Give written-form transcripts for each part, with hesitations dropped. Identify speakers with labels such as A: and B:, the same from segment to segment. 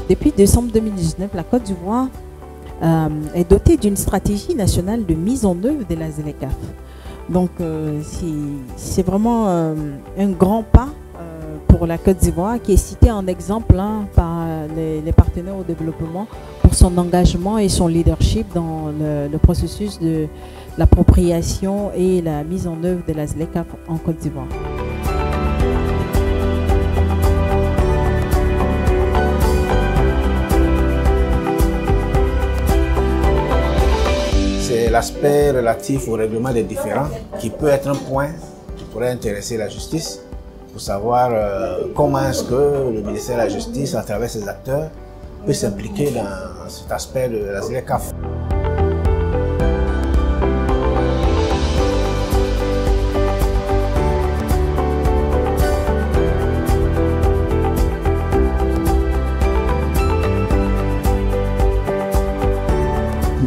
A: Depuis décembre 2019, la Côte d'Ivoire est dotée d'une stratégie nationale de mise en œuvre de la ZLECAf. Donc, c'est vraiment un grand pas pour la Côte d'Ivoire qui est cité en exemple par les partenaires au développement pour son engagement et son leadership dans le processus de l'appropriation et la mise en œuvre de la ZLECAf en Côte d'Ivoire.
B: C'est l'aspect relatif au règlement des différends qui peut être un point qui pourrait intéresser la justice pour savoir comment est-ce que le ministère de la Justice, à travers ses acteurs, peut s'impliquer dans cet aspect de la ZLECAf.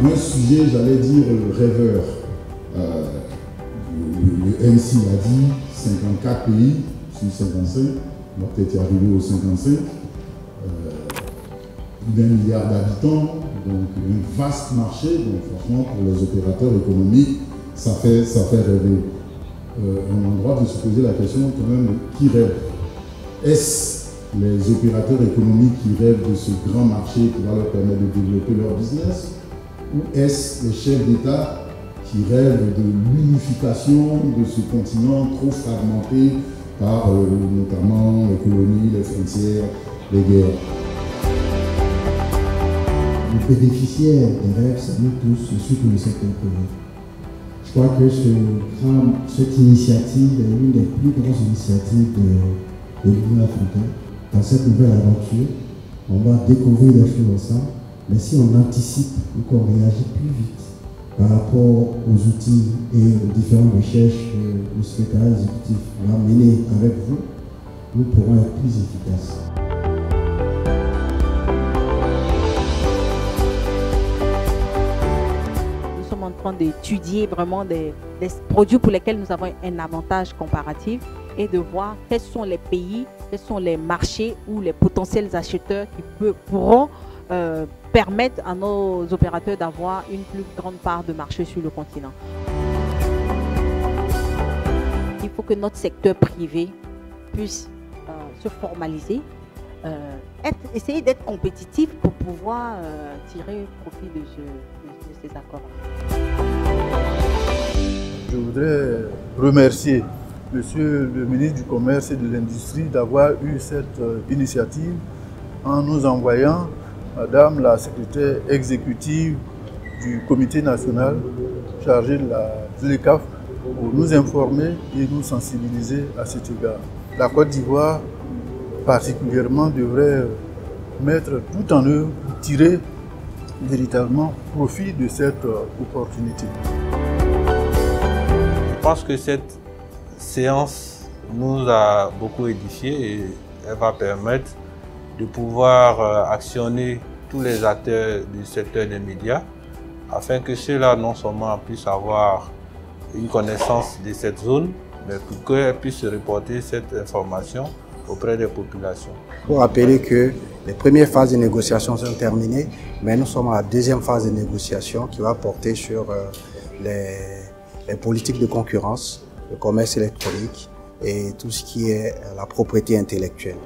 C: Un sujet, j'allais dire, rêveur. Le MC l'a dit, 54 pays sur 55, on va peut-être y arriver aux 55, 1 milliard d'habitants, donc un vaste marché, donc franchement pour les opérateurs économiques, ça fait rêver. On a le droit de se poser la question quand même, qui rêve? Est-ce les opérateurs économiques qui rêvent de ce grand marché qui va leur permettre de développer leur business? Ou est-ce les chefs d'État qui rêvent de l'unification de ce continent trop fragmenté par notamment les colonies, les frontières, les guerres?
D: Les bénéficiaires des rêves, c'est nous tous, surtout le secteur privé. Je crois que cette initiative est l'une des plus grandes initiatives de l'Union africaine. Dans cette nouvelle aventure, on va découvrir les choses ensemble. Mais si on anticipe ou qu'on réagit plus vite par rapport aux outils et aux différentes recherches que le secrétariat exécutif va mener avec vous, nous pourrons être plus efficaces.
A: Nous sommes en train d'étudier vraiment des produits pour lesquels nous avons un avantage comparatif et de voir quels sont les pays, quels sont les marchés ou les potentiels acheteurs qui pourront permettre à nos opérateurs d'avoir une plus grande part de marché sur le continent. Il faut que notre secteur privé puisse se formaliser, essayer d'être compétitif pour pouvoir tirer profit de ces accords.
E: Je voudrais remercier Monsieur le ministre du Commerce et de l'Industrie d'avoir eu cette initiative en nous envoyant Madame la secrétaire exécutive du comité national chargé de la ZLECAf pour nous informer et nous sensibiliser à cet égard. La Côte d'Ivoire particulièrement devrait mettre tout en œuvre pour tirer véritablement profit de cette opportunité.
F: Je pense que cette séance nous a beaucoup édifiés et elle va permettre de pouvoir actionner tous les acteurs du secteur des médias afin que ceux-là non seulement puissent avoir une connaissance de cette zone, mais pour qu'elles puissent reporter cette information auprès des populations.
B: Pour rappeler que les premières phases de négociation sont terminées, mais nous sommes à la deuxième phase de négociation qui va porter sur les politiques de concurrence, le commerce électronique et tout ce qui est la propriété intellectuelle.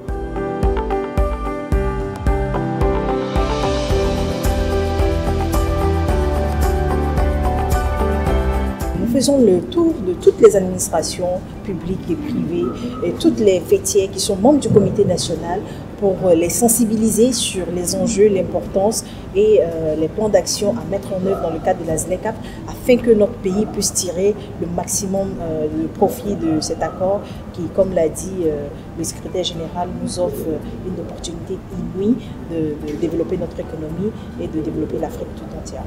G: Nous faisons le tour de toutes les administrations publiques et privées et toutes les fêtières qui sont membres du comité national pour les sensibiliser sur les enjeux, l'importance et les plans d'action à mettre en œuvre dans le cadre de la ZLECAf afin que notre pays puisse tirer le maximum de profit de cet accord qui, comme l'a dit le secrétaire général, nous offre une opportunité inouïe de développer notre économie et de développer l'Afrique tout entière.